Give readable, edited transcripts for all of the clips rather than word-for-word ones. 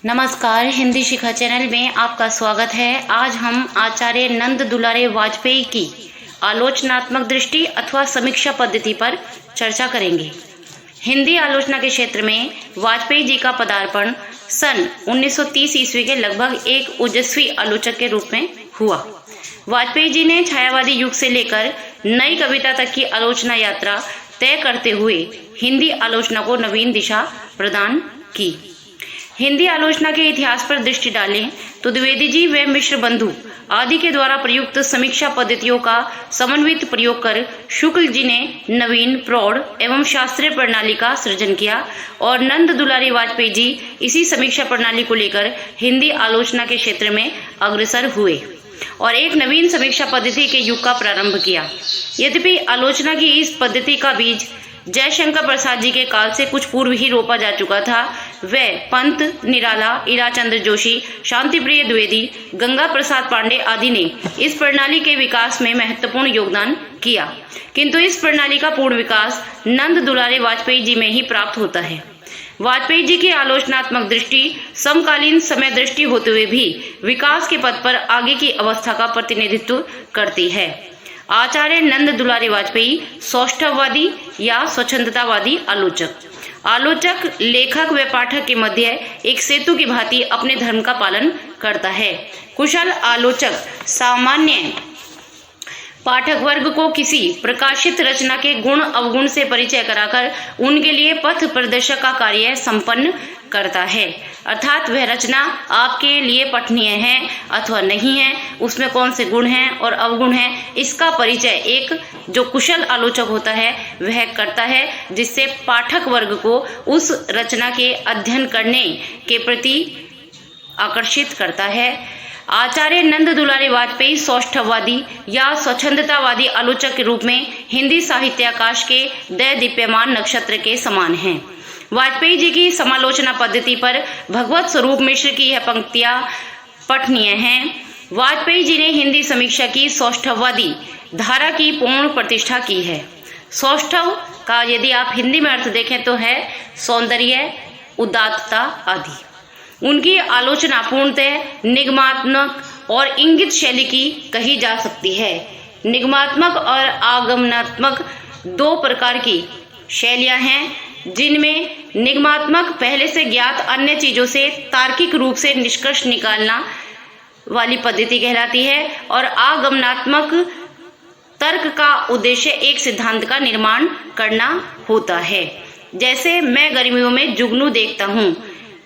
नमस्कार, हिंदी शिखा चैनल में आपका स्वागत है। आज हम आचार्य नंद दुलारे वाजपेयी की आलोचनात्मक दृष्टि अथवा समीक्षा पद्धति पर चर्चा करेंगे। हिंदी आलोचना के क्षेत्र में वाजपेयी जी का पदार्पण सन 1930 ईस्वी के लगभग एक ओजस्वी आलोचक के रूप में हुआ। वाजपेयी जी ने छायावादी युग से लेकर नई कविता तक की आलोचना यात्रा तय करते हुए हिंदी आलोचना को नवीन दिशा प्रदान की। हिंदी आलोचना के इतिहास पर दृष्टि डालें तो द्विवेदी जी व मिश्र बंधु आदि के द्वारा प्रयुक्त समीक्षा पद्धतियों का समन्वित प्रयोग कर शुक्ल जी ने नवीन प्रौढ़ एवं शास्त्रीय प्रणाली का सृजन किया और नंद दुलारे वाजपेयी जी इसी समीक्षा प्रणाली को लेकर हिंदी आलोचना के क्षेत्र में अग्रसर हुए और एक नवीन समीक्षा पद्धति के युग का प्रारंभ किया। यद्यपि आलोचना की इस पद्धति का बीज जयशंकर प्रसाद जी के काल से कुछ पूर्व ही रोपा जा चुका था। वह पंत, निराला, ईराचंद्र जोशी, शांतिप्रिय द्विवेदी, गंगा प्रसाद पांडे आदि ने इस प्रणाली के विकास में महत्वपूर्ण योगदान किया, किंतु इस प्रणाली का पूर्ण विकास नंद दुलारे वाजपेयी जी में ही प्राप्त होता है। वाजपेयी जी की आलोचनात्मक दृष्टि समकालीन समय दृष्टि होते हुए भी विकास के पथ पर आगे की अवस्था का प्रतिनिधित्व करती है। आचार्य नंद दुलारे वाजपेयी सौष्ठववादी या स्वच्छंदतावादी आलोचक लेखक व पाठक के मध्य एक सेतु की भांति अपने धर्म का पालन करता है। कुशल आलोचक सामान्य पाठक वर्ग को किसी प्रकाशित रचना के गुण अवगुण से परिचय कराकर उनके लिए पथ प्रदर्शक का कार्य संपन्न करता है। अर्थात वह रचना आपके लिए पठनीय है अथवा नहीं है, उसमें कौन से गुण हैं और अवगुण हैं, इसका परिचय एक जो कुशल आलोचक होता है वह करता है, जिससे पाठक वर्ग को उस रचना के अध्ययन करने के प्रति आकर्षित करता है। आचार्य नंद दुलारे वाजपेयी सौष्ठववादी या स्वच्छंदतावादी आलोचक के रूप में हिंदी साहित्याकाश के दैदीप्यमान नक्षत्र के समान हैं। वाजपेयी जी की समालोचना पद्धति पर भगवत स्वरूप मिश्र की यह पंक्तियां पठनीय हैं। वाजपेयी जी ने हिंदी समीक्षा की सौष्ठववादी धारा की पूर्ण प्रतिष्ठा की है। सौष्ठव का यदि आप हिंदी में अर्थ देखें तो है सौंदर्य, उदात्तता आदि। उनकी आलोचना पूर्णतः निगमात्मक और इंगित शैली की कही जा सकती है। निगमात्मक और आगमनात्मक दो प्रकार की शैलियां हैं, जिनमें निगमात्मक पहले से ज्ञात अन्य चीजों से तार्किक रूप से निष्कर्ष निकालना वाली पद्धति कहलाती है और आगमनात्मक तर्क का उद्देश्य एक सिद्धांत का निर्माण करना होता है। जैसे मैं गर्मियों में जुगनू देखता हूँ,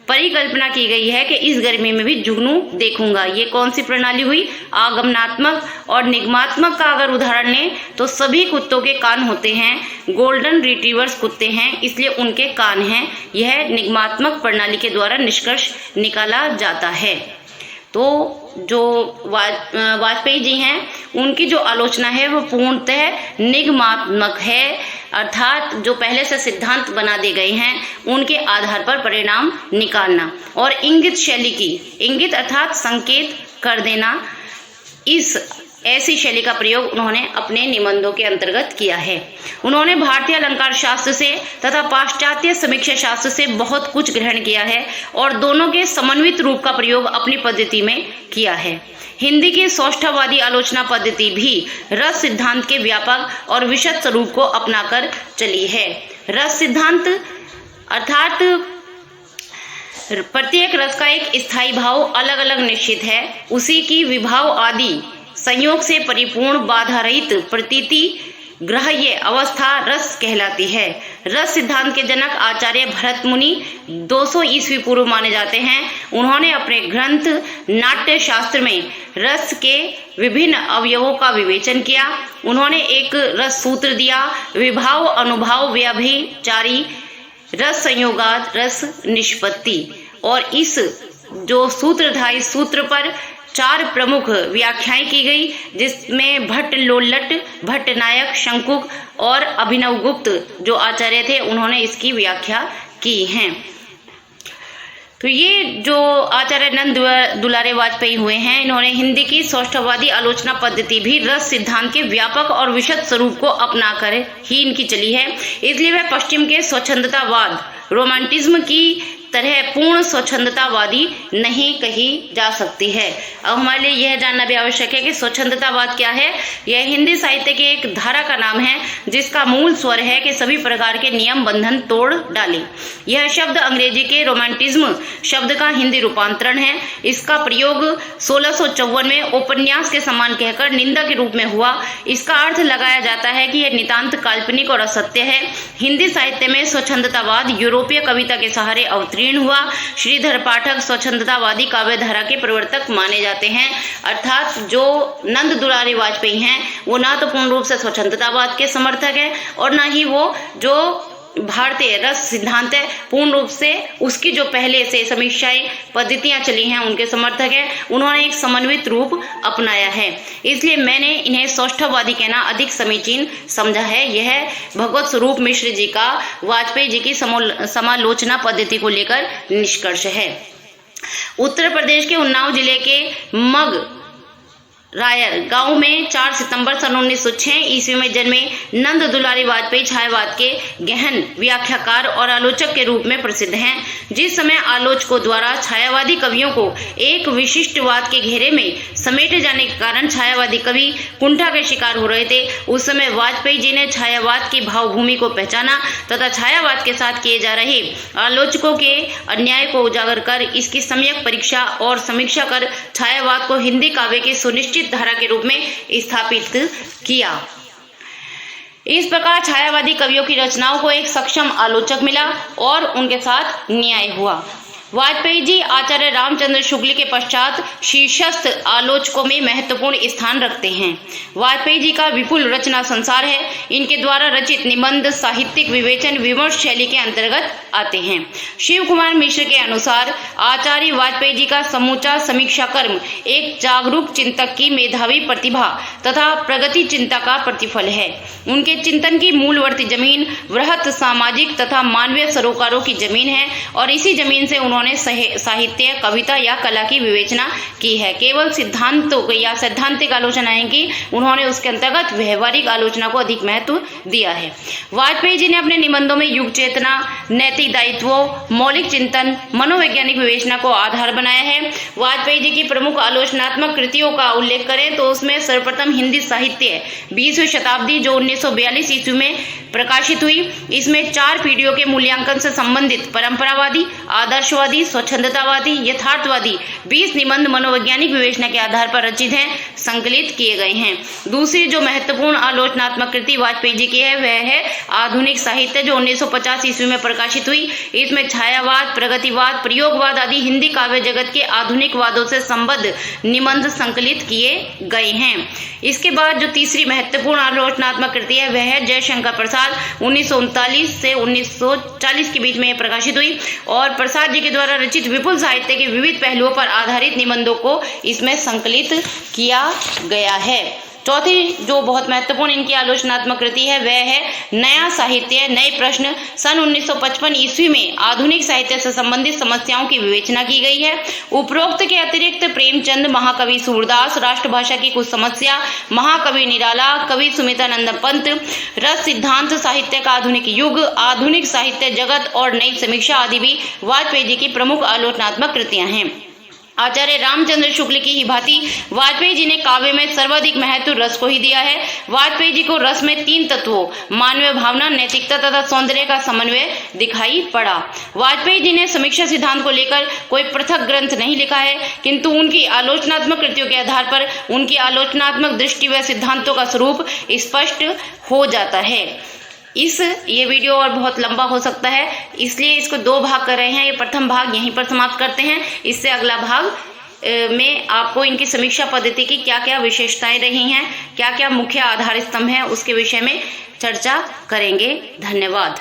परिकल्पना की गई है कि इस गर्मी में भी जुगनू देखूंगा। ये कौन सी प्रणाली हुई? आगमनात्मक। और निगमात्मक का अगर उदाहरण लें तो सभी कुत्तों के कान होते हैं, गोल्डन रिट्रीवर्स कुत्ते हैं इसलिए उनके कान हैं। यह निगमात्मक प्रणाली के द्वारा निष्कर्ष निकाला जाता है। तो जो वाजपेयी जी हैं उनकी जो आलोचना है वो पूर्णतः निगमात्मक है, अर्थात जो पहले से सिद्धांत बना दिए गए हैं उनके आधार पर परिणाम निकालना। और इंगित शैली की, इंगित अर्थात संकेत कर देना, इस ऐसी शैली का प्रयोग उन्होंने अपने निबंधों के अंतर्गत किया है। उन्होंने भारतीय अलंकार शास्त्र से तथा पाश्चात्य समीक्षा शास्त्र से बहुत कुछ ग्रहण किया है और दोनों के समन्वित रूप का प्रयोग अपनी पद्धति में किया है। हिंदी की सौष्ठववादी आलोचना पद्धति भी रस सिद्धांत के व्यापक और विशद स्वरूप को अपनाकर चली है। रस सिद्धांत अर्थात प्रत्येक रस का एक स्थायी भाव अलग अलग निश्चित है, उसी की विभाव आदि संयोग से परिपूर्ण बाधा रहित प्रतीति ग्राह्य अवस्था रस कहलाती है। रस सिद्धांत के जनक आचार्य भरत मुनि 200 ईस्वी पूर्व माने जाते हैं। उन्होंने अपने ग्रंथ नाट्य शास्त्र में रस के विभिन्न अवयवों का विवेचन किया। उन्होंने एक रस सूत्र दिया, विभाव, अनुभाव, व्यभिचारी, रस संयोगाद, रस निष्पत्ति। और इस जो सूत्र था, इस सूत्र पर 4 प्रमुख व्याख्याएं की गई, जिसमें भट्ट लोल्लट, भट्ट नायक, शंकुक और अभिनव गुप्त जो आचार्य थे उन्होंने इसकी व्याख्या की हैं। तो ये जो आचार्य नंद दुलारे वाजपेयी हुए हैं, इन्होंने हिंदी की सौष्ठववादी आलोचना पद्धति भी रस सिद्धांत के व्यापक और विशद स्वरूप को अपनाकर ही इनकी चली है। इसलिए वह पश्चिम के स्वच्छंदतावाद, रोमांटिज्म की तरह पूर्ण स्वच्छंदतावादी नहीं कही जा सकती है। अब हमारे लिए यह जानना भी आवश्यक है कि स्वच्छंदतावाद क्या है। यह हिंदी साहित्य के एक धारा का नाम है जिसका मूल स्वर है कि सभी प्रकार के नियम बंधन तोड़ डाले। यह शब्द अंग्रेजी के रोमांटिज्म शब्द का हिंदी रूपांतरण है। इसका प्रयोग 1654 में उपन्यास के समान कहकर निंदा के रूप में हुआ। इसका अर्थ लगाया जाता है कि यह नितांत काल्पनिक और असत्य है। हिंदी साहित्य में स्वच्छंदतावाद यूरोपीय कविता के सहारे अवतीर्ण हुआ। श्रीधर पाठक स्वच्छंदतावादी काव्य धारा के प्रवर्तक माने जाते हैं। अर्थात जो नंद दुलारी वाजपेयी हैं वो ना तो पूर्ण रूप से स्वच्छंदतावाद के समर्थक है और ना ही वो जो भारतीय रस सिद्धांत है पूर्ण रूप से उसकी जो पहले से समीक्षाएं पद्धतियां चली हैं उनके समर्थक है। उन्होंने एक समन्वित रूप अपनाया है, इसलिए मैंने इन्हें सौष्ठववादी कहना अधिक समीचीन समझा है। यह भगवत स्वरूप मिश्र जी का वाजपेयी जी की समालोचना पद्धति को लेकर निष्कर्ष है। उत्तर प्रदेश के उन्नाव जिले के मग रायर गांव में 4 सितंबर सन 1906 ईस्वी में जन्मे नंद दुलारी वाजपेयी छायावाद के गहन व्याख्याकार और आलोचक के रूप में प्रसिद्ध हैं। जिस समय आलोचकों द्वारा छायावादी कवियों को एक विशिष्टवाद के घेरे में समेटे जाने के कारण छायावादी कवि कुंठा के शिकार हो रहे थे, उस समय वाजपेयी जी ने छायावाद की भावभूमि को पहचाना तथा छायावाद के साथ किए जा रहे आलोचकों के अन्याय को उजागर कर इसकी सम्यक परीक्षा और समीक्षा कर छायावाद को हिंदी काव्य के सुनिश्चित धारा के रूप में स्थापित किया। इस प्रकार छायावादी कवियों की रचनाओं को एक सक्षम आलोचक मिला और उनके साथ न्याय हुआ। वाजपेयी जी आचार्य रामचंद्र शुक्ल के पश्चात शीर्षस्थ आलोचकों में महत्वपूर्ण स्थान रखते हैं। वाजपेयी जी का विपुल रचना संसार है। इनके द्वारा रचित निबंध साहित्यिक विवेचन विमर्श शैली के अंतर्गत आते हैं। शिव कुमार मिश्र के अनुसार आचार्य वाजपेयी जी का समूचा समीक्षा कर्म एक जागरूक चिंतक की मेधावी प्रतिभा तथा प्रगति चिंता का प्रतिफल है। उनके चिंतन की मूलवर्ती जमीन वृहत सामाजिक तथा मानवीय सरोकारों की जमीन है और इसी जमीन से उन्होंने साहित्य कविता या कला की विवेचना की है। केवल सिद्धांतों या सैद्धांतिक आलोचना है कि उन्होंने उसके अंतर्गत व्यवहारिक आलोचना को अधिक महत्व दिया है। वाजपेयी जी ने अपने निबंधों में युग चेतना, नैतिक दायित्वों, मौलिक चिंतन, मनोवैज्ञानिक विवेचना को आधार बनाया है। वाजपेयी जी की प्रमुख आलोचनात्मक कृतियों का उल्लेख करें तो उसमें सर्वप्रथम हिंदी साहित्य 20वीं शताब्दी जो 1942 ईस्वी में प्रकाशित हुई। इसमें 4 पीढ़ियों के मूल्यांकन से संबंधित परंपरावादी, आदर्शवादी, स्वच्छंदतावादी, यथार्थवादी 20 निबंध मनोवैज्ञानिक विवेचना के आधार पर रचित हैं, संकलित किए गए हैं। दूसरी जो महत्वपूर्ण आलोचनात्मक कृति वाजपेयी जी की है वह है आधुनिक साहित्य जो 1950 ईस्वी में प्रकाशित हुई। इसमें छायावाद, प्रगतिवाद, प्रयोगवाद आदि हिंदी काव्य जगत के आधुनिक वादों से संबद्ध निबंध संकलित किए गए हैं। इसके बाद जो तीसरी महत्वपूर्ण आलोचनात्मक कृति है वह है जयशंकर प्रसाद 1939 से 1940 के बीच में प्रकाशित हुई और प्रसाद जी के द्वारा रचित विपुल साहित्य के विविध पहलुओं पर आधारित निबंधों को इसमें संकलित किया गया है। चौथी जो बहुत महत्वपूर्ण इनकी आलोचनात्मक कृति है वह है नया साहित्य नए प्रश्न। सन 1955 ईस्वी में आधुनिक साहित्य से संबंधित समस्याओं की विवेचना की गई है। उपरोक्त के अतिरिक्त प्रेमचंद, महाकवि सूरदास, राष्ट्रभाषा की कुछ समस्या, महाकवि निराला, कवि सुमित्रानंद पंत, रस सिद्धांत, साहित्य का आधुनिक युग, आधुनिक साहित्य जगत और नई समीक्षा आदि भी वाजपेयी जी की प्रमुख आलोचनात्मक कृतियां हैं। आचार्य रामचंद्र शुक्ल की ही भांति वाजपेयी जी ने काव्य में सर्वाधिक महत्व रस को ही दिया है। वाजपेयी जी को रस में 3 तत्वों मानवीय भावना, नैतिकता तथा सौंदर्य का समन्वय दिखाई पड़ा। वाजपेयी जी ने समीक्षा सिद्धांत को लेकर कोई पृथक ग्रंथ नहीं लिखा है, किंतु उनकी आलोचनात्मक कृतियों के आधार पर उनकी आलोचनात्मक दृष्टि व सिद्धांतों का स्वरूप स्पष्ट हो जाता है। ये वीडियो और बहुत लंबा हो सकता है, इसलिए इसको 2 भाग कर रहे हैं। ये प्रथम भाग यहीं पर समाप्त करते हैं। इससे अगला भाग में आपको इनकी समीक्षा पद्धति की क्या क्या विशेषताएं रही हैं, क्या क्या मुख्य आधार स्तंभ हैं, उसके विषय में चर्चा करेंगे। धन्यवाद।